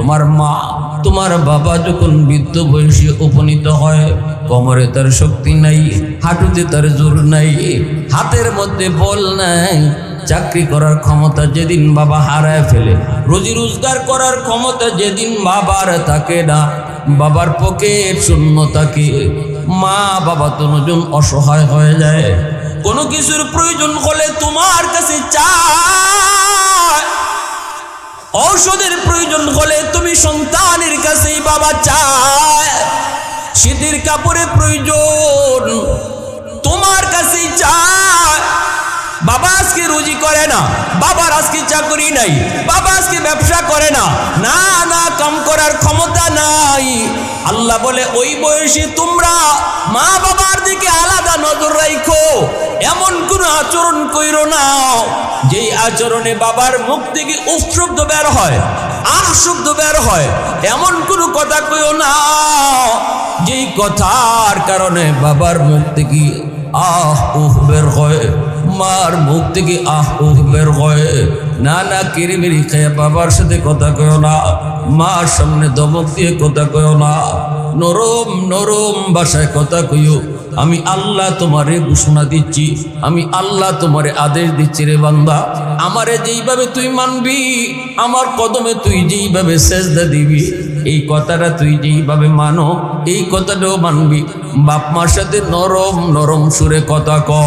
তোমার মা তোমার বাবা যখন বৃদ্ধ বয়সে উপনীত হয়, কোমরে তার শক্তি নাই, হাঁটুতে তার জোর নাই, হাতের মধ্যে বল নাই, চাকরি করার ক্ষমতা যেদিন বাবা হারায় ফেলে, রুজি রোজগার করার ক্ষমতা যেদিন বাবার থাকে না, বাবার পকেট শূন্য থাকে, মা বাবা দুজন অসহায় হয়ে যায়। কোনো কিছুর প্রয়োজন হলে তোমার কাছে চায়, ঔষধের প্রয়োজন হলে তুমি সন্তানের কাছেই বাবা চায়, শীতের কাপড়ের প্রয়োজন তোমার কাছেই চায়। বাবা আজকে রুজি করে না, বাবার আজকে চাকরি নাই, বাবা আজকে ব্যবসা করে না, না না কাম করার ক্ষমতা নাই। আল্লাহ বলে ওই বয়সে তোমরা মা বাবার দিকে আলাদা নজর রাখো, এমন কোন আচরণ কইরো না যেই আচরণে বাবার মুখ থেকে উফ শব্দ বের হয়, আহ শব্দ বের হয়, এমন কোন কথা কইও না যেই কথার কারণে বাবার মুখ থেকে আহ উহ বের হয়, মার মুখ থেকে আহ উহ বের হয়। না না কিরিমিরি খেয়ে বাবার সাথে কথা কয়ো না, মার সামনে ধমক দিয়ে কথা কয়ো না, নরম নরম ভাষায় কথা কইও। আমি আল্লাহ তোমারে ঘোষণা দিচ্ছি, আমি আল্লাহ তোমারে আদেশ দিচ্ছি রে বান্দা, আমারে যেইভাবে তুই মানবি, আমার কদমে তুই যেইভাবে সেজদা দিবি, এই কথাটা তুই যেইভাবে মানো এই কথাটাও মানবি। বাপ মার সাথে নরম নরম সুরে কথা কও।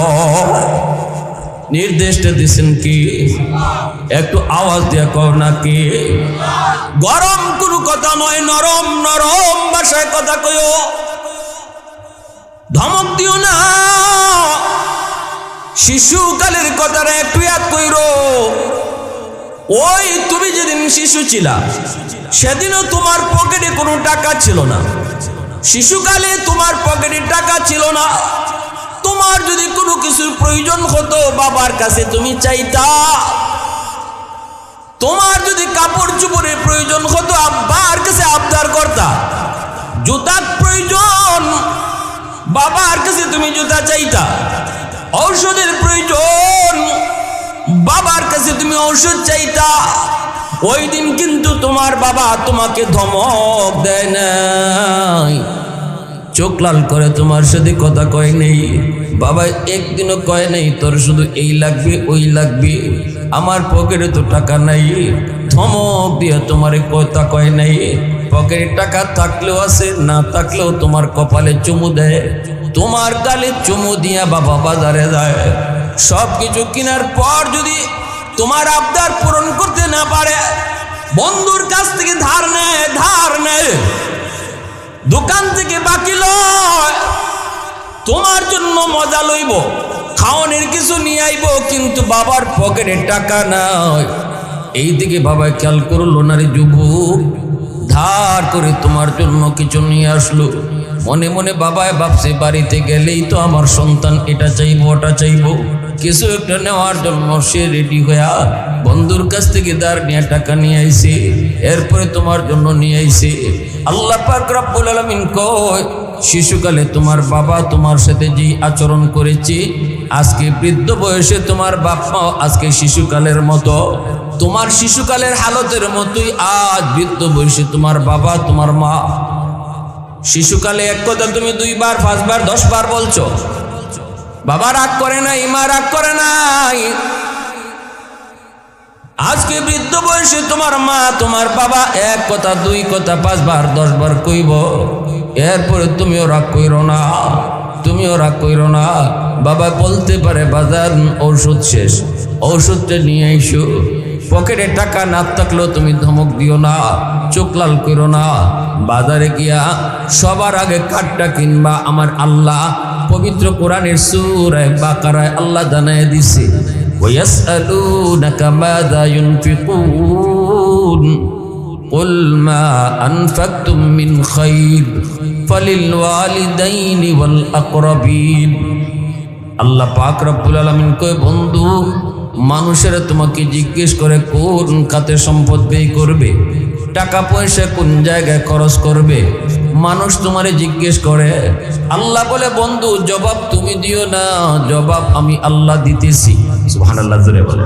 নির্দেশটা দিচ্ছেন কি? একটু আওয়াজ দিয়ে কও নাকি? গরম কোনো কথা নয়, নরম নরম ভাষায় কথা কইও, ধমক দিও না। শিশুকালের কথাটা একটু ইয়াদ কইরো। ওই তুমি যেদিন শিশু ছিলা সেদিনও তোমার পকেটে কোনো টাকা ছিল না, শিশুকালে তোমার পকেটে টাকা ছিল না, তোমার যদি কোনো কিছুর প্রয়োজন হতো বাবার কাছে তুমি চাইতা, তোমার যদি কাপড় চোপড়ের প্রয়োজন হতো আব্বার কাছে আবদার করতা, জুতার প্রয়োজন বাবার কাছে তুমি জুতা চাইতা, ঔষধের প্রয়োজন বাবার কাছে তুমি ঔষধ চাইতা। ওই দিন কিন্তু তোমার বাবা তোমাকে ধমক দেয় নাই, চোখ লাল করে তোমার সাথে কথা কয় নেই, বাবা একদিনও কয় নেই তোর শুধু এই লাগবে ওই লাগবে, আমার পকেটে তো টাকা নাই, ধমক দিয়ে তোমার কথা কয় নাই। পকেটে টাকা থাকলেও আছে, না থাকলেও তোমার কপালে চুমু দেয়, তোমার গালে চুমু দিয়া বাবা বাজারে যায়। সব কিছু কেনার পর যদি তোমার আবদার পূরণ করতে না পারে, বন্ধুর কাছ থেকে ধার নেয়, দোকান থেকে বাকি লয়, তোমার জন্য মজা লইব, খাওয়ানোর কিছু নিয়ে আইব, কিন্তু বাবার পকেটে টাকা নাই। এই দিকে বাবা খেয়াল করলো না রে যুবক, ধার করে তোমার জন্য কিছু নিয়ে আসলো, মনে মনে বাবায় ভাবছে বাড়িতে গেলেই তো আমার সন্তান এটা চাইবো ওটা চাইবো, কিছু একটা নেওয়ার জন্য সে রেডি হইয়া বন্ধুর কাছ থেকে ধার নিয়ে টাকা নিয়ে আইছে, এরপরে তোমার জন্য নিয়ে আইছে। আল্লাহ পাক রব্বুল আলামিন কয়, শিশুকালে তোমার বাবা তোমার সাথে যে আচরণ করেছে, আজকে বৃদ্ধ বয়সে তোমার বাপ মা আজকে শিশুকালের মতো, তোমার শিশুকালের হালতের মতোই আজ বৃদ্ধ বয়সে তোমার বাবা তোমার মা। শিশুকালে এক কথা তুমি 2 বার 5 বার 10 বার বলছো, বাবা রাগ করে নাই, মা রাগ করে নাই। আজকে বৃদ্ধ বয়সে তোমার মা তোমার বাবা এক কথা 2 কথা 5 বার 10 বার কইব, এরপরে তুমিও রাগ কইরো না, তুমিও রাগ কইরো না। বাবা বলতে পারে বাজার ঔষধ শেষ, ঔষধটা নিয়ে আইসো, পকেটে টাকা না থাকলেও তুমি ধমক দিও না, চোখ লাল করো না। বাজারে গিয়া সবার আগে কাঠটা কিনবা। আমার আল্লাহ পবিত্র কোরআনের সূরা বাকারায় আল্লাহ জানায় দিছে, ওয়ায়াসআলুনাকা মাযা ইউনফিকুন কুল মা আনফাকতুম মিন খায়র ফালিল ওয়ালিদাইনি ওয়াল আকরাবিন। আল্লাহ পাক রব্বুল আলামিন কয়, বন্ধু মানুষেরা তোমাকে জিজ্ঞেস করে কোন খাতে সম্পদ ব্যয় করবে, টাকা পয়সা কোন জায়গায় খরচ করবে, মানুষ তোমারে জিজ্ঞেস করে। আল্লাহ বলে, বন্ধু জবাব তুমি দিও না, জবাব আমি আল্লাহ দিতেছি। সুবহানাল্লাহ জোরে বলে।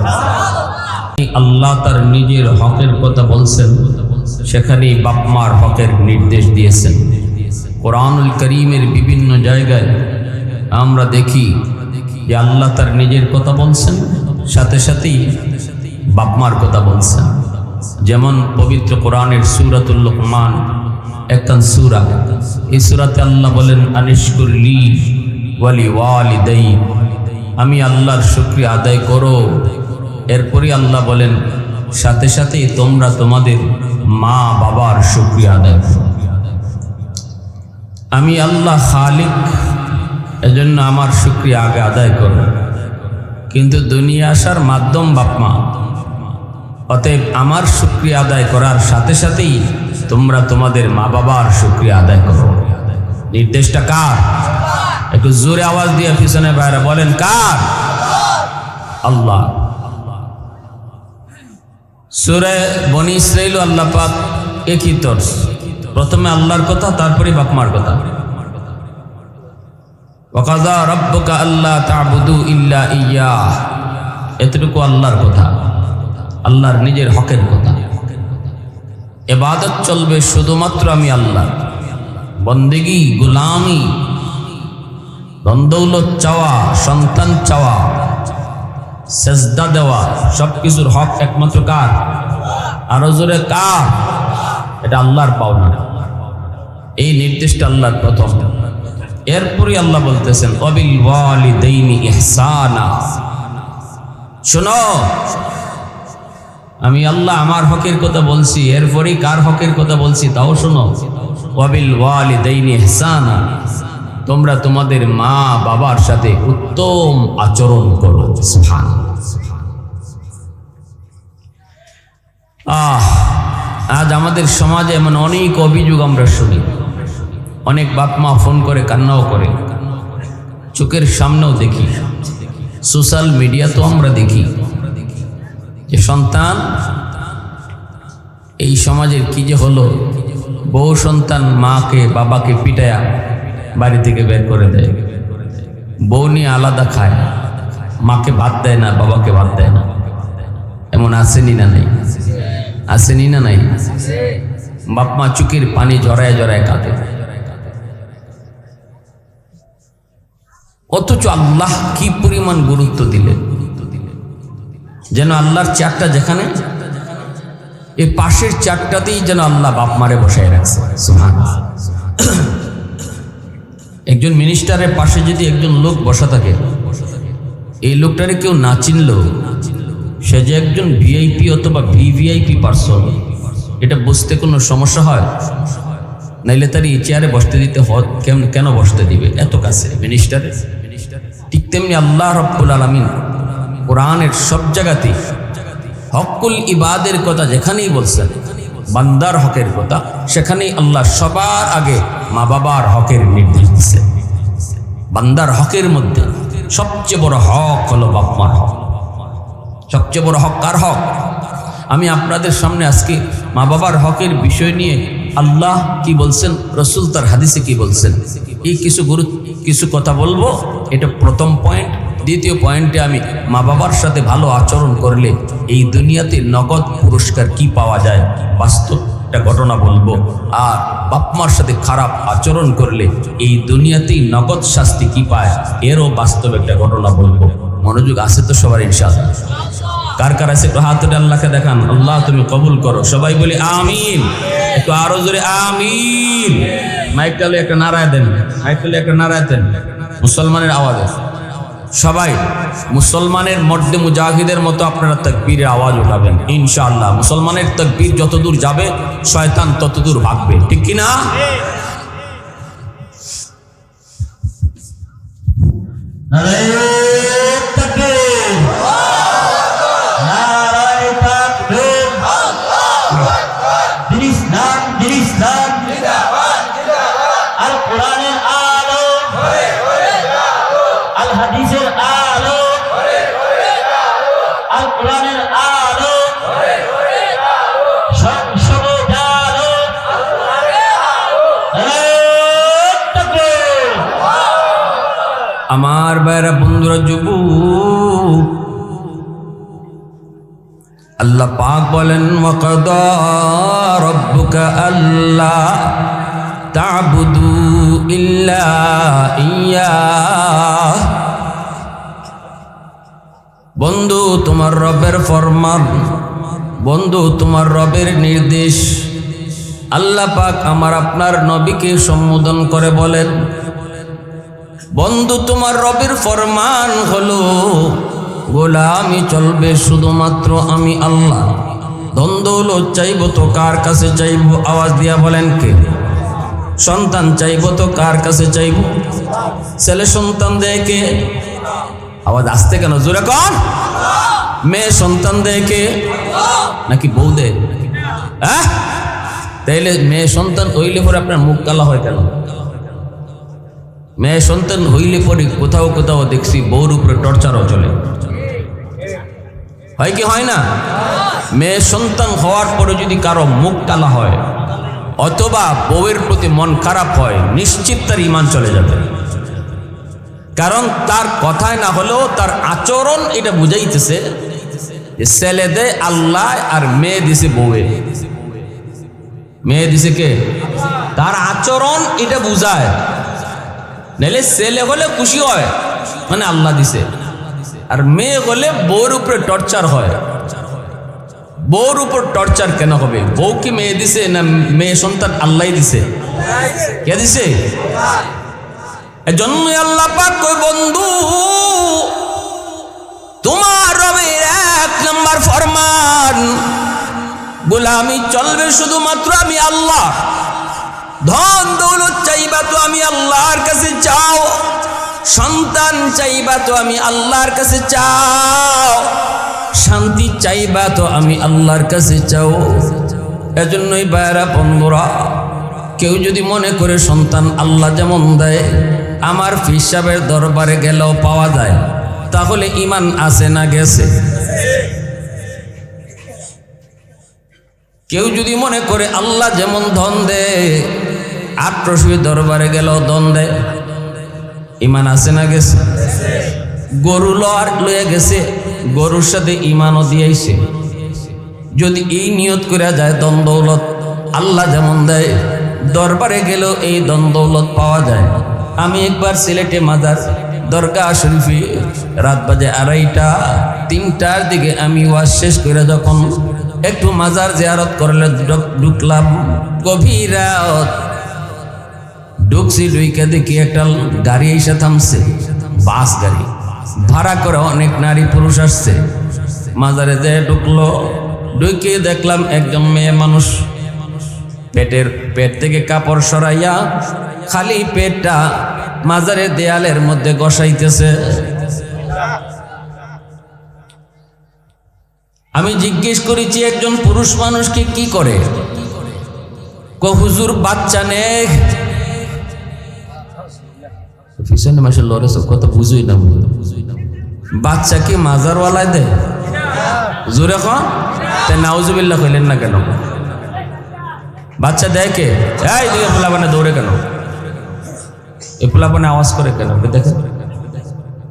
আল্লাহ তার নিজের হকের কথা বলছেন, সেখানেই বাপ মার হকের নির্দেশ দিয়েছেন। কোরআনুল করিমের বিভিন্ন জায়গায় আমরা দেখি যে আল্লাহ তার নিজের কথা বলছেন, সাথে সাথেই বাপ মার কথা বলছেন। যেমন পবিত্র কোরআনের সূরাতুল লুকমান একখান সূরা, এই সূরাতে আল্লাহ বলেন আনিশকুর লি ওয়ালি ওয়ালিদাই, আমি আল্লাহর শুকরিয়া আদায় করো। এরপরই আল্লাহ বলেন সাথে সাথেই তোমরা তোমাদের মা বাবার শুকরিয়া আদায় করো। আমি আল্লাহ খালিক, এজন্য আমার শুকরিয়া আগে আদায় করো। কিন্তু দুনিয়া আসার মাধ্যম বাপ মা, অতএব আমার শুকরিয়া আদায় করার সাথে সাথেই তোমরা তোমাদের মা বাবার শুকরিয়া আদায় করো। নির্দেশটা কার? একটু জোরে আওয়াজ দিয়ে পিছনে বাইরে বলেন কার? আল্লাহ। সূরা বনী ইসরাঈল আল্লাহ পাক একই তর্জ, প্রথমে আল্লাহর কথা, তারপরে বাপ মার কথা। ওয়াকাযা রাব্বুকা আল্লা তা'বুদু ইল্লা ইয়্যাহ, এতটুকু আল্লাহর কথা, আল্লাহর নিজের হকের কথা। ইবাদত চলবে শুধুমাত্র আমি আল্লাহর, বন্দেগী গোলামি, ধন দৌলত চাওয়া, সন্তান চাওয়া, সেজদা দেওয়া, সব কিছুর হক একমাত্র কার? আরো জোরে কার? এটা আল্লাহর পাওনা। এই নির্দেশটা আল্লাহর প্রথম। এরপরই আল্লাহ বলতেছেন ওয়াবিল ওয়ালিদাইনি ইহসানা, শোনো আমি আল্লাহ আমার হকের কথা বলছি, এরপরই কার হকের কথা বলছি তাও শোনো। ওয়াবিল ওয়ালিদাইনি ইহসানা, তোমরা তোমাদের মা বাবার সাথে উত্তম আচরণ করো। সুবহানাল্লাহ। আজ আমাদের সমাজে এমন অনেক অভিযোগ আমরা শুনি, অনেক বাপ মা ফোন করে কান্নাও করে, চোখের সামনেও দেখি, সোশ্যাল মিডিয়া তো আমরা দেখি যে সন্তান, এই সমাজের কি যে হলো, বউ সন্তান মাকে বাবাকে পিটায়া বাড়ি থেকে বের করে দেয়, বউ নিয়ে আলাদা খায়, মাকে ভাত দেয় না, বাবাকে ভাত দেয় না। এমন আসেনি না নাই? আসেনি না নাই? বাপ মা চোখের পানি জড়ায় জড়ায় কাঁদে, অথচ আল্লাহ কি পরিমাণ গুরুত্ব দিলেন, যেন আল্লাহর চেয়ারটা যেখানে, এই পাশের চেয়ারটাতেই যেন আল্লাহ বাপ মারে বসায় রাখছে। সুবহানাল্লাহ। একজন মিনিস্টারের পাশে যদি একজন লোক বসা থাকে, এই লোকটারে কেউ না চিনলেও সে যে একজন ভিআইপি অথবা ভিভিআইপি পার্সন, এটা বুঝতে কোনো সমস্যা হয়? নাইলে তার এই চেয়ারে বসতে দিতে কেন বসতে দিবে এত কাছে মিনিস্টারের? ঠিক তেমনি আল্লাহ রাব্বুল আলামিন কোরআনের সব জায়গাতেই হকুল ইবাদের কথা যেখানেই বলছেন, বান্দার হকের কথা, সেখানেই আল্লাহ সবার আগে মা বাবার হকের নির্দেশ দিচ্ছেন। বান্দার হকের মধ্যে সবচেয়ে বড় হক হলো বাপ মার হক। সবচেয়ে বড় হক কার হক? আমি আপনাদের সামনে আজকে মা বাবার হকের বিষয় নিয়ে আল্লাহ কি বলছেন, রসুল তার হাদিসে কি বলছেন, এই কিছু কথা বলবো। এটা প্রথম পয়েন্ট। দ্বিতীয় পয়েন্টে আমি মা বাবার সাথে ভালো আচরণ করলে এই দুনিয়াতে নগদ পুরস্কার কি পাওয়া যায়, বাস্তব একটা ঘটনা বলবো। আর বাপ মার সাথে খারাপ আচরণ করলে এই দুনিয়াতেই নগদ শাস্তি কি পায়, এরও বাস্তব একটা ঘটনা বলবো। মনোযোগ আছে তো সবার ইনশাআল্লাহ? কার কার আছে একটু হাত তুলে আল্লাহকে দেখান, আল্লাহ তুমি কবুল করো। সবাই বলি আমিন। একটু আরো জোরে আমিন। মাইকটা একটা নারায় দেন, মাইকটা একটা নারায় দেন, মুসলমানের আওয়াজে। সবাই মুসলমানের মর্দে মুজাহিদের মতো আপনারা তাকবীরের আওয়াজ উঠাবেন ইনশাআল্লাহ। মুসলমানের তাকবীর যতদূর যাবে শয়তান ততদূর ভাগবে, ঠিক কি না? আমার ভাইরা বন্ধুরা, যুবক আল্লাহ পাক বলেন ওয়াকাদা রাব্বুকা আল্লা তা'বুদু ইল্লা ইয়্যাহ। বন্ধু তোমার রবের ফরমান, বন্ধু তোমার রবের নির্দেশ। আল্লাহ পাক আমার আপনার নবীকে সম্বোধন করে বলেন, বন্ধু তোমার রবের ফরমান হলো গোলামি চলবে শুধুমাত্র আমি আল্লাহ। ধন দৌলত চাইব তো কার কাছে চাইব? আওয়াজ দিয়া বলেন কে? সন্তান চাইব তো কার কাছে চাইব? ছেলে সন্তান দেয় কে? আওয়াজ আসতে কেন, জোরে কর। মেয়ে সন্তান দেয় কে? নাকি বউ দেয়? হ্যাঁ, তাইলে মেয়ে সন্তান হইলে পরে আপনার মুখ কালা হয় কেন? মেয়ে সন্তান হইলে পরে কোথাও কোথাও দেখছি বউর উপরে টর্চারও চলে, হয় কি হয় না? মেয়ে সন্তান হওয়ার পরে যদি কারো মুখ কালা হয় অথবা বউয়ের প্রতি মন খারাপ হয়, নিশ্চিত তার ঈমান চলে যাবে। কারণ তার কথায় না হলেও তার আচরণ এটা বুঝাইতেছে যে ছেলে দেয় আল্লাহ আর মেয়ে দিছে বউয়ে। মেয়ে দিছে কে? তার আচরণ এটা বুঝায়। নাহলে ছেলে হলে খুশি হয় মানে আল্লাহ দিছে, আর মেয়ে হলে বউর উপরে টর্চার হয়। বউর উপর টর্চার কেন হবে? বউ কি মেয়ে দিছে না মেয়ে সন্তান আল্লাহ দিছে? কে দিছে? এজন্যই আল্লাহ পাক কয়, বন্ধু তোমার রবের এক নম্বর ফরমান গোলামি চলবে শুধুমাত্র আমি আল্লাহ। ধন দৌলত চাইবা তো আমি আল্লাহর কাছে চাও, সন্তান চাইবা তো আমি আল্লাহর কাছে চাও, শান্তি চাইবা তো আমি আল্লাহর কাছে চাও। এজন্যই ভাইরা বন্ধুরা, কেউ যদি মনে করে সন্তান আল্লাহ যেমন দেয় আমার পীর সাহেবের দরবারে গেলেও পাওয়া যায়, তাহলে ঈমান আছে না গেছে? কেউ যদি মনে করে আল্লাহ যেমন ধন দেয় আট্রসুই দরবারে গেলেও ধন দেয়, ঈমান আছে না গেছে? গরু লয়ে গেছে, গরুর সাথে ঈমানও দিয়েছে। যদি এই নিয়ত করে যায় ধন দৌলত আল্লাহ যেমন দেয়, দরবারে গেলেও এই ধন দৌলত পাওয়া যায়। আমি একবার সিলেটে মাজার দরগা শরীফে রাত বাজে 2:30 3টার দিকে আমি ওয়াজ শেষ করে যখন একটু মাজার জিয়ারত করলে ঢুকলাম, গভীর রাত ঢুকছি, ঢুকে দেখি একটা গাড়ি এসে থামছে, বাস গাড়ি ভাড়া করে অনেক নারী পুরুষ আসছে। মাজারে যে ঢুকলো, ঢুকে দেখলাম একজন মেয়ে মানুষ পেট থেকে কাপড় সরাইয়া খালি পেটটা মাজারের দেয়ালের মধ্যে বসাইতেছে। আমি জিজ্ঞেস করেছি একজন পুরুষ মানুষকে কি করে? হুজুর বাচ্চা নেই। পিছনে মাসে লড়ে সব কথা বুঝুই না, বাচ্চা কি মাজারওয়ালায় দেয়? জোরে খন তাই নাউজুবিল্লাহ কইলেন না কেন? বাচ্চা দেয় কে? এই দিকে পোলাপানে দৌড়ে কেন? এই পোলাপানে আওয়াজ করে কেন? দেখেন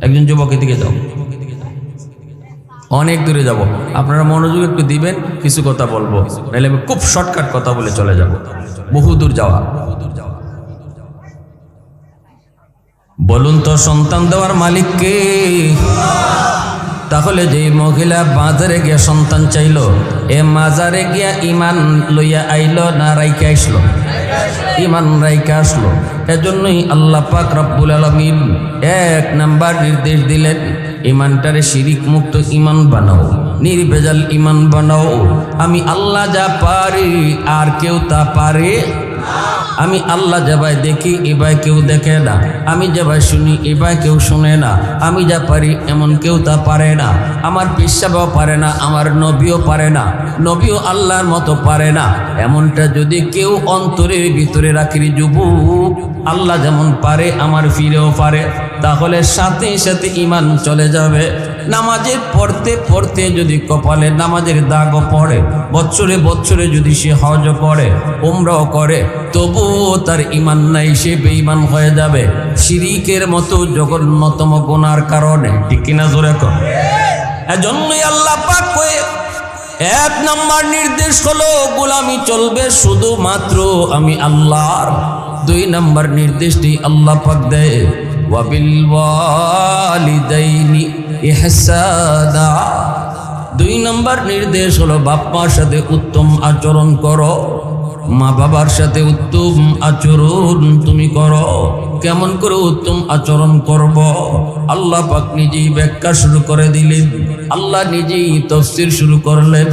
একজন যুবক এদিকে যাও, অনেক দূরে যাব, আপনারা মনোযোগ একটু দিবেন, কিছু কথা বলবো, নাহলে আমি খুব শর্টকাট কথা বলে চলে যাব। বহু দূর যাওয়া। বলুন তো সন্তান দেওয়ার মালিক কে? তাহলে যে মহিলা বাজারে গিয়া সন্তান চাইল, এ মাজারে গিয়া ঈমান লইয়া আইলো না রাইকা আসলো? ঈমান রাইকা আসলো। এজন্যই আল্লাহ পাক রব্বুল আলামিন 1 নাম্বার নির্দেশ দিলেন, ঈমানটারে শিরিক মুক্ত ঈমান বানাও, নির্ভেজাল ঈমান বানাও। আমি আল্লাহ যা পারি আর কেউ তা পারে না। আমি আল্লাহ যা ভাই দেখি এ ভাই কেউ দেখে না, আমি যা ভাই শুনি এ ভাই কেউ শুনে না, আমি যা পারি এমন কেউ তা পারে না। আমার পিসাবও পারে না, আমার নবীও পারে না, নবীও আল্লাহর মতো পারে না। এমনটা যদি কেউ অন্তরের ভিতরে রাখি যুবক, আল্লাহ যেমন পারে আমার ফিরেও পারে, তাহলে সাথে সাথে ঈমান চলে যাবে। নামাজের পড়তে পড়তে যদি কপালে নামাজের দাগও পড়ে, বছরে বছরে যদি সে হজ করে, উমরাও করে, তবুও তার ঈমান নাই, সে বেঈমান হয়ে যাবে শিরিকের মতো জঘন্যতম গুনার কারণে। ঠিক কিনা জোরে কর? এজন্যই আল্লাহ পাক কয়ে এক নম্বর নির্দেশ হলো গোলামি চলবে শুধুমাত্র আমি আল্লাহর। দুই নম্বর নির্দেশটি আল্লাহ পাক দেয়, ওয়াবিল ওয়ালিদাইনি ইহসানা। দুই নম্বর নির্দেশ হলো বাপ মার সাথে উত্তম আচরণ করো, মা বাবার সাথে উত্তম আচরণ তুমি করো। কেমন করে উত্তম আচরণ করব? আল্লাহ পাক নিজেই ব্যাখ্যা শুরু করে দিলেন, আল্লাহ নিজেই তাফসীর শুরু করলেন।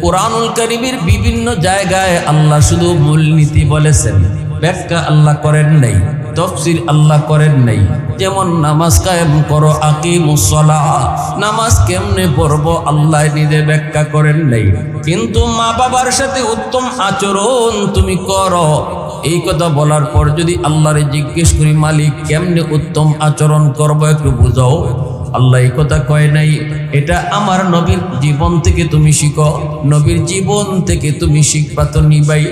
কুরআনুল কারীমের বিভিন্ন জায়গায় আল্লাহ শুধু মূলনীতি বলেছেন, ব্যাখ্যা আল্লাহ করেন নাই, তাফসীর আল্লাহ করেন নাই। যেমন নামাজ কায়েম করো, আকিমুস সালাহ, নামাজ কেমনে পড়বো আল্লাহ নিজে ব্যাখ্যা করেন নাই। কিন্তু মা বাবার সাথে উত্তম আচরণ তুমি করো, এই কথা বলার পর যদি আল্লাহরে জিজ্ঞেস করি, মালিক কেমনে উত্তম আচরণ করবো একটু বুঝাও, আল্লাহ এই কথা কয় নাই। এটা আমার নবীর জীবন থেকে তুমি শিখো, নবীর জীবন থেকে তুমি শিখবা তো নিবাই।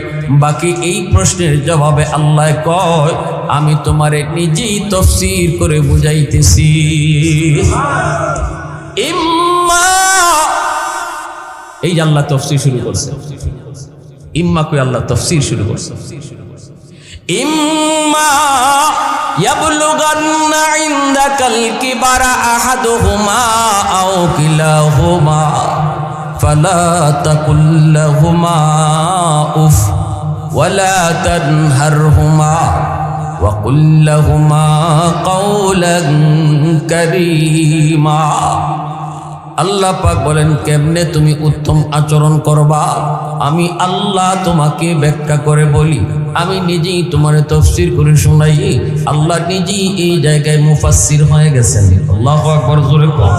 বাকি এই প্রশ্নের জবাবে আল্লাহ কয়, আমি তোমারে নিজেই তাফসীর করে বুঝাইতেছি। ইম্মা, এই যে আল্লাহ তাফসীর শুরু করছে, ইম্মা কই আল্লাহ তাফসীর শুরু করছে। ইম্মা ইয়াবলুগান্না ইনদাকাল কিবারা আহাদুহুমা আও কিলাহুমা ফালা তাকুল লাহুমা উফ ওয়ালা তানহারহুমা ওয়া কুল লাহুমা কাওলান কারীমা। আল্লাহ পাক বলেন, কেমনে তুমি উত্তম আচরণ করবা আমি আল্লাহ তোমাকে ব্যাখ্যা করে বলি, আমি নিজেই তোমার তাফসীর করে শোনাই। আল্লাহ নিজেই এই জায়গায় মুফাসসির হয়ে গেছেন। আল্লাহু আকবার, জোরে বল।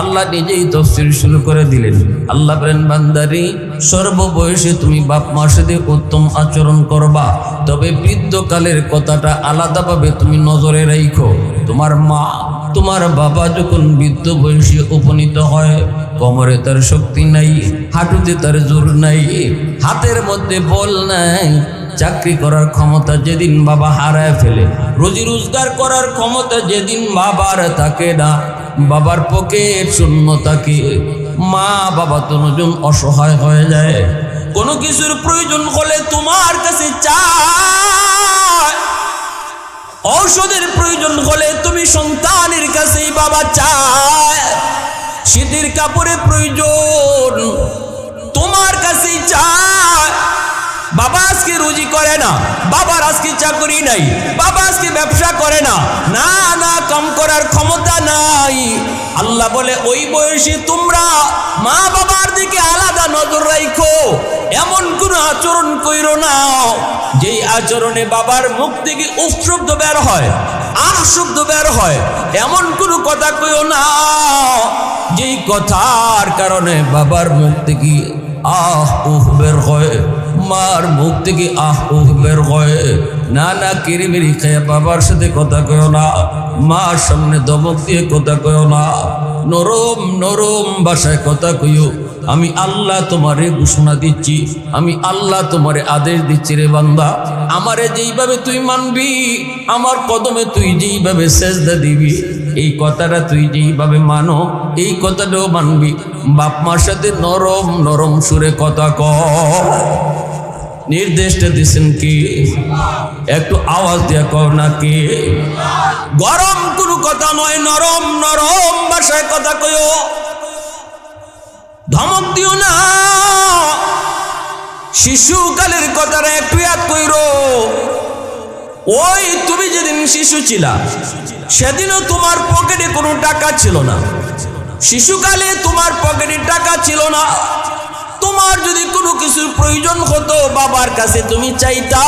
আল্লাহ নিজেই তাফসীর শুরু করে দিলেন। আল্লাহ বলেন, বান্দারি সর্ববয়সে তুমি বাপ মার সাথে উত্তম আচরণ করবা, তবে বৃদ্ধকালের কথাটা আলাদাভাবে তুমি নজরে রাখো। তোমার মা তোমার বাবা যখন বৃদ্ধ বয়সে উপনীত হয়, কোমরে তার শক্তি নাই, হাঁটুতে তার জোর নাই, হাতের মধ্যে বল নাই, চাকরি করার ক্ষমতা যেদিন বাবা হারায় ফেলে, রুজি রোজগার করার ক্ষমতা যেদিন বাবার থাকে না, বাবার পকেট শূন্য থাকে, মা বাবা দুজন অসহায় হয়ে যায়। কোনো কিছুর প্রয়োজন হলে তোমার কাছে চায়, ঔষধের প্রয়োজন হলে তুমি সন্তানের কাছেই বাবা চায়, শীতের কাপড়ের প্রয়োজন তোমার কাছেই চায়। বাবা আজকে রুজি করে না, বাবার আজকে চাকরি নাই, বাবা আজকে ব্যবসা করে না, না না কাম করার ক্ষমতা নাই। আল্লাহ বলে, ওই বয়সে তোমরা মা বাবার দিকে আলাদা নজর রাখো, এমন কোনো আচরণ কইরো না যেই আচরণে বাবার মুখ থেকে উফ শব্দ বের হয়, আহ শব্দ বের হয়, এমন কোনো কথা কইও না যেই কথার কারণে বাবার মুখ থেকে আহ উহ বের হয়, মার মুখ থেকে আহ উহ বের হয়। না না কিরিমিরি খেয়ে বাবার সাথে কথা কয়ো না, মার সামনে ধমক দিয়ে কথা কয়ো না, নরম নরম ভাষায় কথা কইও। আমি আল্লাহ তোমারে ঘোষণা দিচ্ছি, আমি আল্লাহ তোমারে আদেশ দিচ্ছি, রে বান্দা, আমারে যেইভাবে তুই মানবি, আমার কদমে তুই যেইভাবে সেজদা দিবি, এই কথাটা তুই যেইভাবে মানো, এই কথাটাও মানবি। বাপ মার সাথে নরম নরম সুরে কথা কও। নির্দেশটা দিচ্ছেন কি? একটু আওয়াজ দিয়া কও নাকি? গরম কোনো কথা নয়, নরম নরম ভাষায় কথা কইও, ধমক দিও না। শিশুকালের কথাটা একটু ইয়াদ কইরো। ওই তুমি যেদিন শিশু ছিলা, সেদিনও তোমার পকেটে কোনো টাকা ছিল না। শিশুকালে তোমার পকেটে টাকা ছিল না, তোমার যদি কোনো কিছুর প্রয়োজন হতো বাবার কাছে তুমি চাইতা,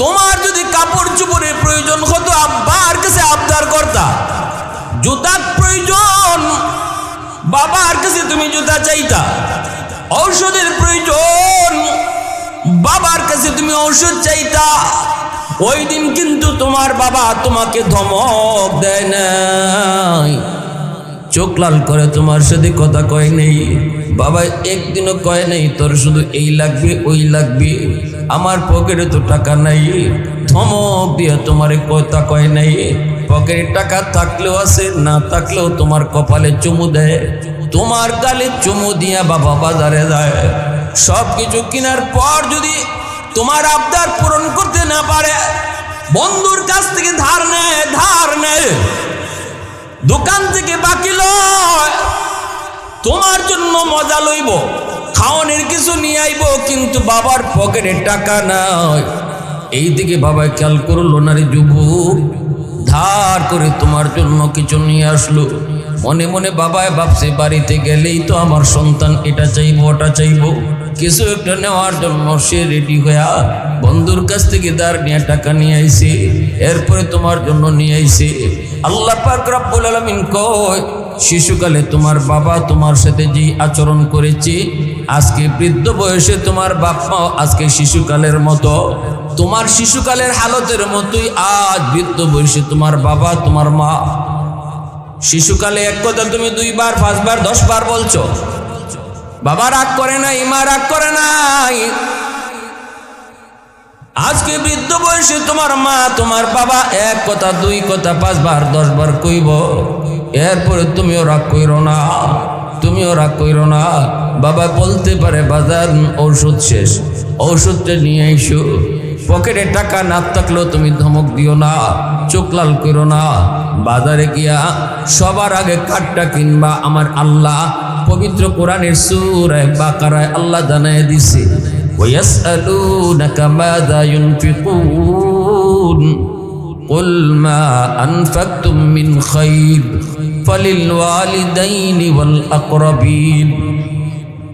তোমার যদি কাপড় চোপড়ের প্রয়োজন হতো আব্বার কাছে আবদার করতা, জুতার প্রয়োজন বাবার কাছে তুমি জুতা চাইতা, ঔষধের প্রয়োজন বাবার কাছে তুমি ঔষধ চাইতা। ওই দিন কিন্তু তোমার বাবা তোমাকে ধমক দেয় নাই, চোখ লাল করে তোমার সাথে কথা কয় নেই, বাবা একদিনও কয় নেই তোর শুধু এই লাগবে ওই লাগবে, আমার পকেটে তো টাকা নাই, ধমক দিয়ে তোমারে কথা কয় নাই। পকেটে টাকা থাকলেও আছে, না থাকলেও তোমার কপালে চুমু দেয়, তোমার গালে চুমু দিয়া বাবা বাজারে যায়, সব কিছু কেনার পর যদি তোমার আবদার পূরণ করতে না পারে, বন্ধুর কাছ থেকে ধার নেয়, দোকান থেকে বাকি লয়, তোমার জন্য মজা লইব, খাওয়ানোর কিছু নিয়ে আইব, কিন্তু বাবার পকেটে টাকা নাই। এই দিকে বাবা খেয়াল করলো না রে যুবক, ধার করে তোমার জন্য কিছু নিয়ে আসলো। মনে মনে বাবায় ভাবছে বাড়িতে গেলেই তো আমার সন্তান এটা চাইবো ওটা চাইবো, কিছু একটা নেওয়ার জন্য সে রেডি হইয়া বন্ধুর কাছ থেকে ধার নিয়ে টাকা নিয়ে আইছে, এরপরে তোমার জন্য নিয়ে আইছে। আল্লাহ পাক রব্বুল আলামিন কয়, শিশুকালে তোমার বাবা তোমার সাথে যে আচরণ করেছে, আজকে বৃদ্ধ বয়সে তোমার বাপ মা আজকে শিশুকালের মতো, তোমার শিশুকালের হালতের মতোই আজ বৃদ্ধ বয়সে তোমার বাবা তোমার মা। শিশুকালে এক কথা তুমি 2 বার 5 বার 10 বার বলছো, বাবা রাগ করে নাই, মা রাগ করে নাই। আজকে বৃদ্ধ বয়সে তোমার মা তোমার বাবা এক কথা 2 কথা 5 বার 10 বার কইব, এরপরে তুমিও রাগ কইরো না, তুমিও রাগ কইরো না। বাবা বলতে পারে বাজার ঔষধ শেষ, ঔষধটা নিয়ে আইসো। পকেটে টাকা না থাকলেও তুমি ধমক দিও না, চোখ লাল করো না। বাজারে গিয়া সবার আগে কাঠটা কিনবা। আমার আল্লাহ পবিত্র কোরআনের সূরা বাকারায় আল্লাহ জানায় দিছে, ওয়ায়াসআলুনাকা মাযা ইউনফিকুন কুল মা আনফাকতুম মিন খায়র ফালিল ওয়ালিদাইনি ওয়াল আকরাবিন।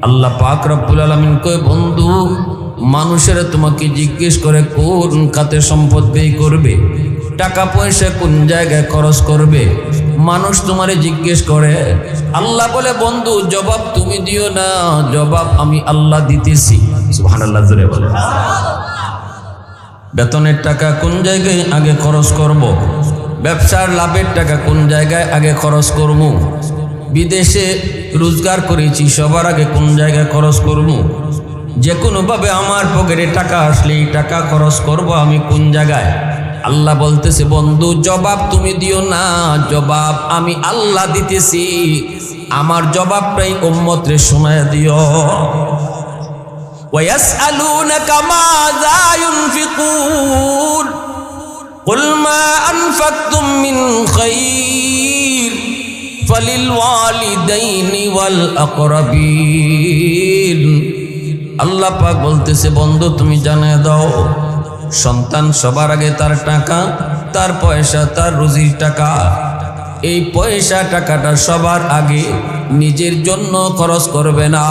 আল্লাহ পাক রব্বুল আলামিন কয়, বন্ধু মানুষেরা তোমাকে জিজ্ঞেস করে কোন খাতে সম্পদ ব্যয় করবে, টাকা পয়সা কোন জায়গায় খরচ করবে, মানুষ তোমারে জিজ্ঞেস করে। আল্লাহ বলে, বন্ধু জবাব তুমি দিও না, জবাব আমি আল্লাহ দিতেছি। সুবহানাল্লাহ জোরে বলে। বেতনের টাকা কোন জায়গায় আগে খরচ করব, ব্যবসার লাভের টাকা কোন জায়গায় আগে খরচ করব, বিদেশে রোজগার করেছি সবার আগে কোন জায়গায় খরচ করব, যে কোনোভাবে আমার পকেটে টাকা আসলে এই টাকা খরচ করব আমি কোন জায়গায়। আল্লাহ বলতেছে, বন্ধু জবাব তুমি দিও না, জবাব আমি আল্লাহ দিতেছি। আমার জবাবটাই উম্মতরে শোনায় দিও। ওয়ায়াসআলুনাকা মাযা ইউনফিকুন কুল মা আনফাকতুম মিন খায়র ফালিল ওয়ালিদাইনি ওয়াল আকরাবিন। আল্লাহ পাক বলতেছে, বন্ধু তুমি জানিয়ে দাও, সন্তান সবার আগে তার টাকা, তার পয়সা, তার রুজির টাকা, এই পয়সা টাকাটা সবার আগে নিজের জন্য খরচ করবে না,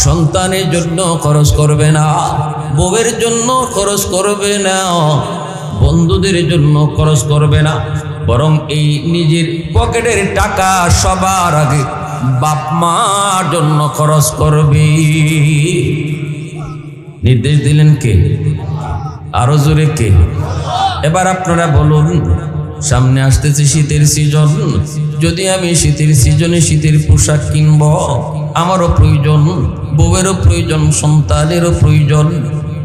সন্তানের জন্য খরচ করবে না, বউয়ের জন্য খরচ করবে না, বন্ধুদের জন্য খরচ করবে না, বরং এই নিজের পকেটের টাকা সবার আগে বাপ মার জন্য খরচ করবে। নির্দেশ দিলেন কে? আরো জোরে কে? এবার আপনারা বলুন, সামনে আসতেছে শীতের সিজন, যদি আমি শীতের সিজনে শীতের পোশাক কিনব, আমারও প্রয়োজন, বউয়েরও প্রয়োজন, সন্তানেরও প্রয়োজন,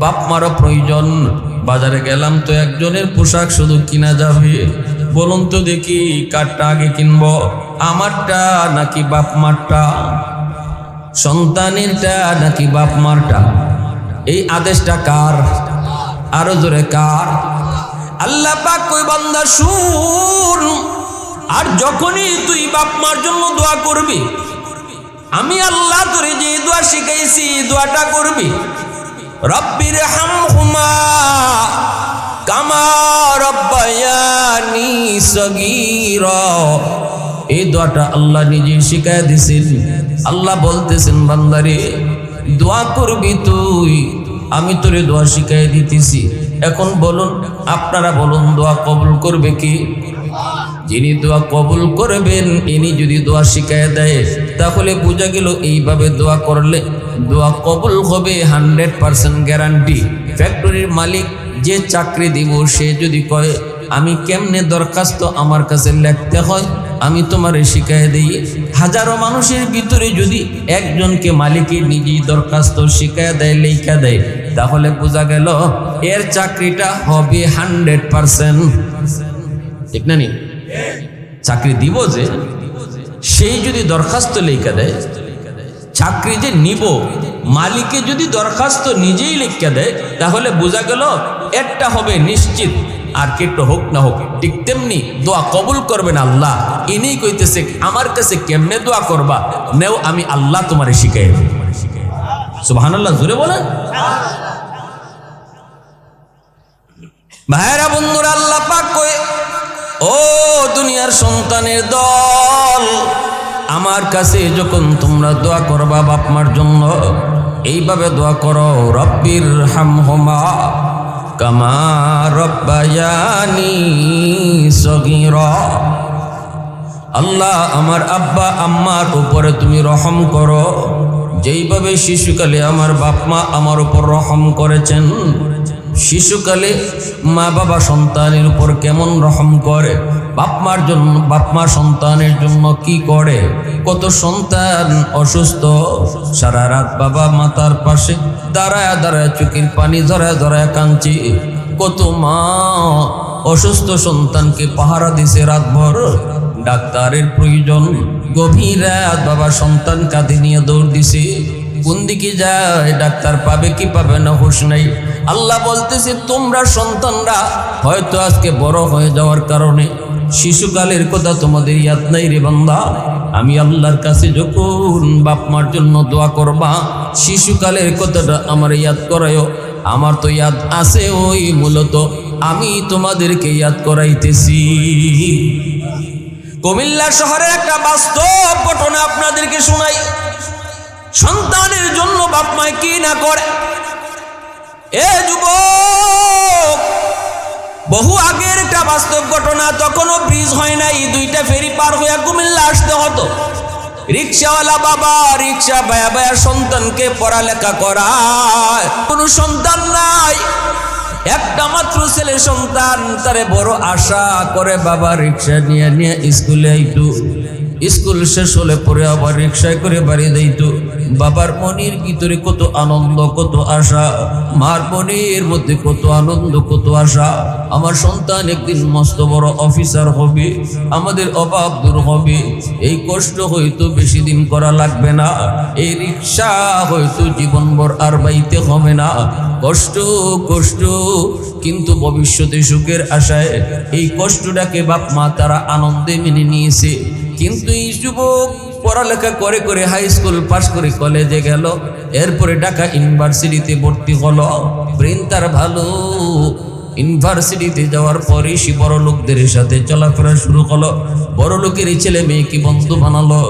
বাপ মারও প্রয়োজন। বাজারে গেলাম তো একজনের পোশাক শুধু কিনা যাবে, বলুন তো দেখি কারটা আগে কিনব, আমারটা নাকি বাপ মারটা, সন্তানেরটা নাকি বাপ মারটা? এই আদেশটা কার? আরো জোরে কার? আল্লাহ পাক কই, বান্দা শুন, আর যখনই তুই বাপ মার জন্য দোয়া করবি, আমি আল্লাহ তোরে যে দোয়া শিখাইছি দোয়াটা করবি, রব্বির হামহুমা কামা রব্বায়ানি সগীরা। এই দোয়াটা আল্লাহ নিজে শিখায় দিয়েছেন। আল্লাহ বলতেছেন, বান্দারে দোয়া করবি তুই, আমি তোরে দোয়া শিখাই দিতেছি। এখন বলুন, আপনারা বলুন, দোয়া কবুল করবে কি? যিনি দোয়া কবুল করবেন, ইনি যদি দোয়া শিখায় দেয়, তাহলে বোঝা গেল এইভাবে দোয়া করলে দোয়া কবুল হবে 100% গ্যারান্টি। ফ্যাক্টরির মালিক যে চাকরি দিব, সে যদি কয় আমি কেমনে দরখাস্ত আমার কাছে লিখতে হয় আমি তোমারে শিখাই দিই, হাজারো মানুষের ভিতরে যদি একজনকে মালিকের নিজেই দরখাস্ত শিখায় দেয়, লেখা দেয়, তাহলে বোঝা গেল এর চাকরিটা হবে 100%। ঠিক না নি? চাকরি দিব যে, সেই যদি দরখাস্ত লেখা দেয়, চাকরি যে নিব মালিকে যদি দরখাস্ত নিজেই লিখে দেয়, তাহলে বোঝা গেল একটা হবে নিশ্চিত, আর কেটে হোক না হোক। ঠিক তেমনি দোয়া কবুল করবেন আল্লাহ, ইনি কইতেছে আমার কাছে কেমনে দোয়া করবা, নেও আমি আল্লাহ তোমারে শিখাই দেব। সুবহানাল্লাহ, জোরে বলেন। ভাইরা বন্ধুরা, আল্লাহ পাক কয়, ও দুনিয়ার সন্তানের দল, আমার কাছে যখন তোমরা দোয়া করবা বাপ মার জন্য, এইভাবে দোয়া করো, রব্বির হামহুমা কামা রব্বায়ানি সগীরা। আল্লাহ আমার আব্বা আম্মার উপরে তুমি রহম করো, যেইভাবে শিশুকালে আমার বাপ মা আমার উপর রহম করেছেন। শিশুকালে মা বাবা সন্তানের উপর কেমন রহম করে, বাপ মা সন্তানের জন্য কি করে। কত সন্তান অসুস্থ, সারা রাত বাবা মাতার পাশে দাঁড়ায় দাঁড়ায় চোখের পানি ধরায় ধরায় কাঁদছে। কত মা অসুস্থ সন্তানকে পাহারা দিছে রাতভর, ডাক্তারের প্রয়োজন, গভীর রাত বাবা সন্তান কাঁধে নিয়ে দৌড় দিছে। কোন দিকে যায়, ডাক্তার পাবে কি পাবে না হুঁশ নাই। আল্লাহ বলতেছে, তোমরা সন্তানরা হয়তো আজকে বড় হয়ে যাওয়ার কারণে শিশুকালের কথা তোমাদের ইয়াদ নাই রে বান্দা। আমি আল্লাহর কাছে যখন বাপ মার জন্য দোয়া করবা, শিশুকালের কথাটা আমার ইয়াদ করায়ও। আমার তো ইয়াদ আছে, ওই মূলত আমি তোমাদেরকে ইয়াদ করাইতেছি। কুমিল্লা শহরের একটা বাস্তব ঘটনা আপনাদেরকে শোনাই। সন্তানের জন্য বাপ মায় কি না করে। এ যুবক, বহু আগের একটা বাস্তব ঘটনা, তখনও ব্রিজ হয় নাই, দুইটা ফেরি পার হইয়া কুমিল্লা আসতে হতো। রিক্সাওয়ালা বাবা রিক্সা বায়া বায়া সন্তানকে পড়ালেখা করায়, কোনো সন্তান নাই, একটা মাত্র ছেলে সন্তান। তারে বড় আশা করে বাবা রিক্সা নিয়ে নিয়ে স্কুলে আইতো। স্কুল শেষ হলে পরে আবার রিক্সায় করে বাড়ি যাইতো। বাবার মনের ভিতরে কত আনন্দ, কত আশা, মার মনের মধ্যে কত আনন্দ, কত আশা। আমার সন্তান একদিন মস্ত বড় অফিসার হবে, আমাদের অভাব দূর হবে। এই কষ্ট হয়তো বেশি দিন করা লাগবে না, এই রিক্সা হয়তো জীবনভর আর বাইতে হবে না। কষ্ট কষ্ট, কিন্তু ভবিষ্যতে সুখের আশায় এই কষ্টটাকে বাপ মা তারা আনন্দে মেনে নিয়েছে। কিন্তু এই যুবক পড়ালেখা করে করে হাই স্কুল পাশ করে কলেজে গেল, এরপরে ঢাকা ইউনিভার্সিটিতে ভর্তি হলো। ব্রেন তার ভালো, ইউনিভার্সিটিতে যাওয়ার পরে সে বড় লোকদের সাথে চলাফেরা শুরু হলো। বড় লোকের ছেলে মেয়েকে বন্ধু বানালো।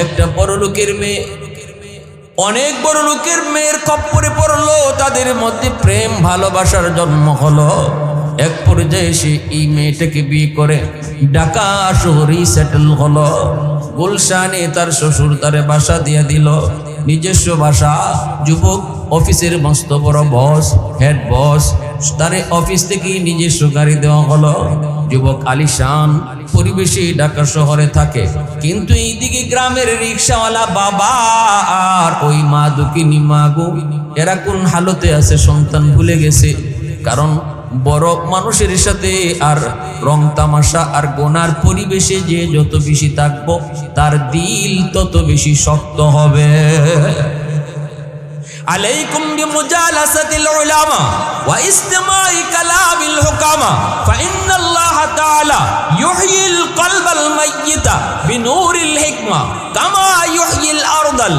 একটা বড় লোকের মেয়ে অনেক বড় লোকের মেয়ের খপ্পরে পড়লো, তাদের মধ্যে প্রেম ভালোবাসার জন্ম হলো। এক পর্যায়ে সে এই মেয়েটাকে বিয়ে করে ঢাকা শহরেই সেটেল হলো। গুলশানে তার শ্বশুর তারে বাসা দিয়ে দিল, নিজস্ব বাসা। যুবক অফিসের মস্ত বড় বস, হেড বস, তারে অফিস থেকে নিজস্ব গাড়ি দেওয়া হলো। যুবক আলিশান পরিবেশে ঢাকা শহরে থাকে, কিন্তু এইদিকে গ্রামের রিক্সাওয়ালা বাবা আর ওই মা দুঃখিনী মা গো, এরা কোন হালতে আছে সন্তান ভুলে গেছে। কারণ বড় মানুষের সাথে আর রং তামাশা আর গোনার পরিবেশে যে যত বেশি থাকবো, তার দিল তত বেশি শক্ত হবে। আলাইকুম বিমুজালাসাতিল উলামা ওয়া ইসতিমাই কালামিল হুকামা ফাইন্নাল্লাহ তাআলা ইউহয়িল কলবাল মাইয়িতা বিনূরিল হিকমা কামা ইউহয়িল আরদাল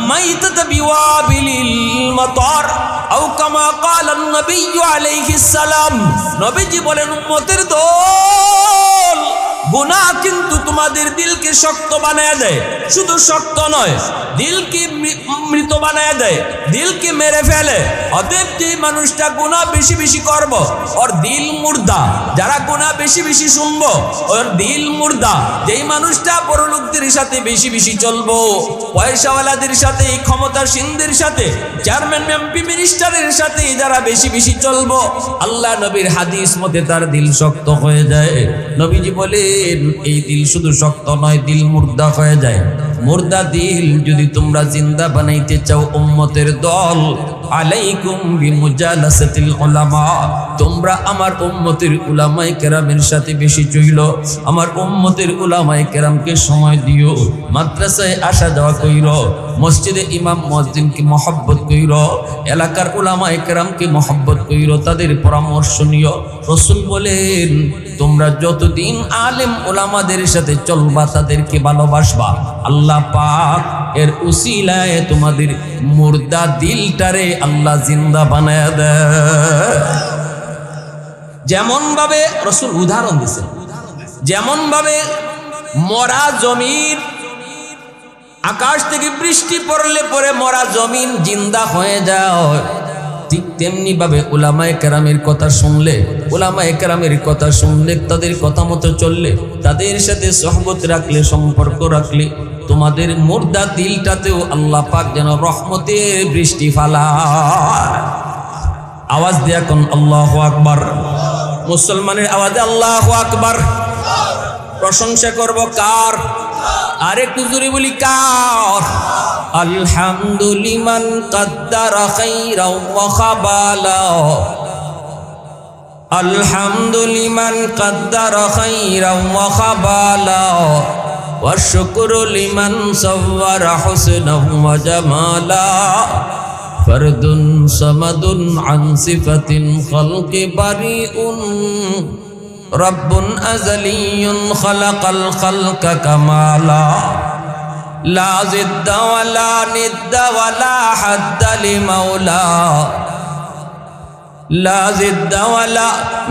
মাইতাতা বিওয়াবিলিল মাতার আও কামা ক্বালা নবী আলাইহিস সালাম। নবীজি বলেন, উম্মতের দল, গুনাহ কিন্তু তোমাদের দিলকে শক্ত বানায় দেয়। শুধু শক্ত নয়, দিলকে মৃত বানায় দেয়, দিলকে মেরে ফেলে। অতএব যে মানুষটা গুনাহ বেশি বেশি করব, ওর দিল মুর্দা। যারা গুনাহ বেশি বেশি শুনবো, ওর দিল মুর্দা। যেই মানুষটা বড় লোকদের সাথে বেশি বেশি চলবো, পয়সাওয়ালাদের সাথে, ক্ষমতাসীনদের সাথে, চেয়ারম্যান এমপি মিনিস্টারের সাথে যারা বেশি বেশি চলবো, আল্লাহ নবীর হাদিস মতে তার দিল শক্ত হয়ে যায়। নবীজি বলেন, এই দিল শুধু শক্ত নয়, দিল মুর্দা হয়ে যায়। মুর্দা দিল যদি তোমরা জিন্দা বানাইতে চাও উম্মতের দল, আলাইকুম বিমুজালাসাতিল উলামা, তোমরা আমার উম্মতের উলামায়ে কেরামের সাথে বেশি চইল, আমার উম্মতের উলামায়ে কেরামকে সময় দিও, মাদ্রাসায় আসা যাওয়া কইর, মসজিদে ইমাম মুয়াজ্জিনকে মহব্বত কইর, এলাকার উলামায়ে কেরামকে মহব্বত কইর, তাদের পরামর্শ নিও। রাসূল বলেন তোমরা যতদিন আলেম উলামাদের সাথে চলবা, তাদেরকে ভালোবাসবা, আল্লাহ পাক এর উসিলায় তোমাদের মুর্দা দিলটারে আল্লাহ জিন্দা বানায় দেয়। যেমন ভাবে রাসূল উদাহরণ দিয়েছেন, যেমন ভাবে মরা জমিন, আকাশ থেকে বৃষ্টি পড়লে পরে মরা জমিন জিন্দা হয়ে যায়, ঠিক তেমনি ভাবে উলামায়ে কেরামের কথা শুনলে, উলামায়ে কেরামের কথা শুনলে, তাদের কথা মতো চললে, তাদের সাথে সহবত রাখলে, সম্পর্ক রাখলে, তোমাদের মুর্দা দিলটাতেও আল্লাহ পাক যেন রহমতের বৃষ্টি ফালায়। আওয়াজ দিয়ে এখন আল্লাহু আকবার, মুসলমানের আওয়াজে আল্লাহু আকবার। প্রশংসা করব কার? আর একটু জোরে বলি কার? আলহামদুলিমান কাদ্দারা খাইরাও ওয়া খাবালা, আলহামদুলিমান কাদ্দারা খাইরাও ওয়া খাবালা, ওয়া শুকরু লিমান সাওয়ারা হুসনাও ওয়া জামালা, ফারদুন সামাদুন আন সিফাতিন খালকি বারিউন, রব্বুন আযালিয়ুন খালাকাল খালকা কামালা, লা জিদ্দা ওয়ালা নিদ্দা ওয়ালা হাদ্দা লিমাওলা, লা জিদ্দা ওয়ালা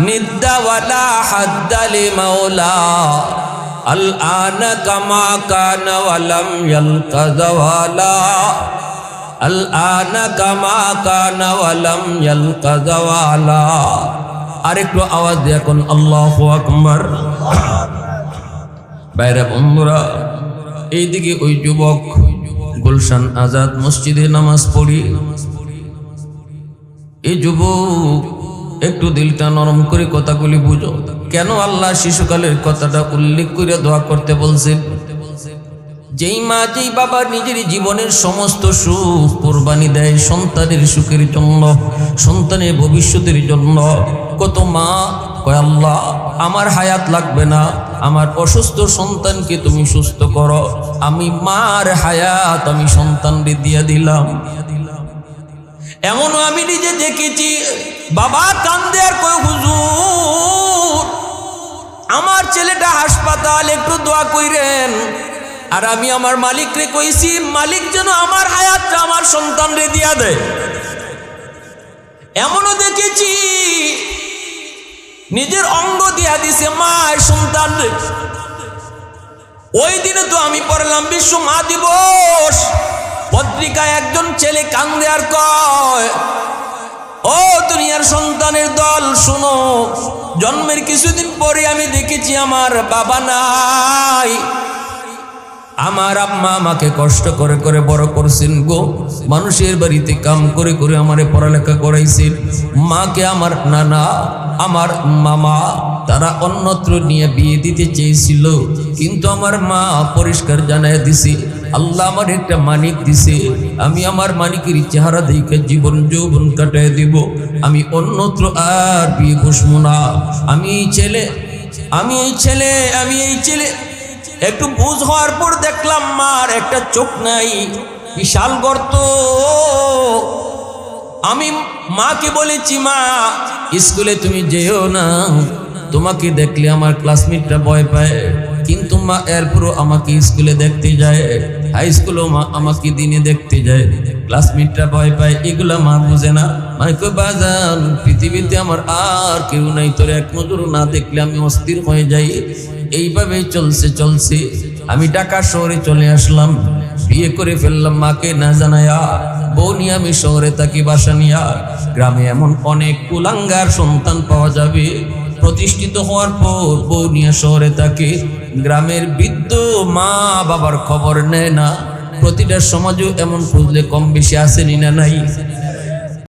নিদ্দা ওয়ালা হাদ্দা লিমাওলা, আল আনা কামা কানা ওয়ালাম ইয়ালকা যাওয়ালা, আল আনা কামা কানা ওয়ালাম ইয়ালকা যাওয়ালা। আরেকটু আওয়াজ দিয়ে এখন আল্লাহু আকবার। বাইরে বন্ধুরা, এইদিকে ওই যুবক গুলশান আজাদ মসজিদে নামাজ পড়ি, এই যুবক একটু দিলটা নরম করে কথাগুলি বুঝো। কেন আল্লাহ শিশুকালের কথাটা উল্লেখ করে দোয়া করতে বলছেন? যেই মা, যেই বাবা নিজের জীবনের সমস্ত সুখ কোরবানি দেয় সন্তানের সুখের জন্য, সন্তানের ভবিষ্যতের জন্য, কত মা কয় আল্লাহ আমার হায়াত লাগবে না, আমার অসুস্থ সন্তানকে তুমি সুস্থ করো, আমি মার হায়াত আমি সন্তানকে দিয়ে দিলাম। এমনও আমি নিজে দেখেছি, বাবা কান্দে আর কয় হুজুর আমার ছেলেটা হাসপাতাল, একটু দোয়া কইরেন। আর আমি আমার মালিকরে কইছি, মালিক যেন আমার হায়াতটা আমার সন্তানরে দিয়া দেয়। এমনও দেখেছি নিজের অঙ্গ দিয়া দিছে মায়ের সন্তান। ওই দিনে তো আমি পড়লাম বিশ্ব মা দিবস পত্রিকায়, একজন ছেলে কান্দে আর কয়, ও দুনিয়ার সন্তানের দল শুনো, জন্মের কিছুদিন পরে আমি দেখেছি আমার বাবা নাই, আমার আম্মা আমাকে কষ্ট করে করে বড় করছেন গো, মানুষের বাড়িতে কাম করে করে আমারে পড়ালেখা করাইছেন, মাকে আমার নানা আমার মামা তারা অন্যত্র নিয়ে বিয়ে দিতে চেয়েছিল, কিন্তু আমার মা পরিষ্কার জানায় দিছে আল্লাহ আমার একটা মানিক দিছে, আমি আমার মানিকের চেহারা দেখে জীবন যৌবন কাটায় দিব, আমি অন্যত্র আর বিয়ে বসবো না। আমি এই ছেলে একটু বুঝ হওয়ার পর দেখলাম মার একটা চোখ নাই, বিশাল গর্ত। আমি মাকে বলেছি, মা স্কুলে তুমি যেও না, তোমাকে দেখলে আমার ক্লাসমেটরা ভয় পায়, কিন্তু মা এরপরও আমাকে স্কুলে দেখতে যায়, হাই স্কুলেও মা আমাকে দিনে দেখতে যায়, ক্লাসমেটরা ভয় পায়, এগুলা মা বুঝে না। মাইকো বাজান পৃথিবীতে আমার আর কেউ নাই, তোর এক নজর না দেখলে আমি অস্থির হয়ে যাই। এইভাবে চলছে আমি ঢাকা শহরে চলে আসলাম, বিয়ে করে ফেললাম মাকে না জানায়া, বউ নিয়ে আমি শহরে থাকি বাসা নিয়া। গ্রামে এমন অনেক কুলাঙ্গার সন্তান পাওয়া যাবে, প্রতিষ্ঠিত হওয়ার পর বউ নিয়ে শহরে থাকে, গ্রামের বৃদ্ধ মা বাবার খবর নেয় না। প্রতিটা সমাজও এমন খুঁজলে কম বেশি আসেনি না নাই?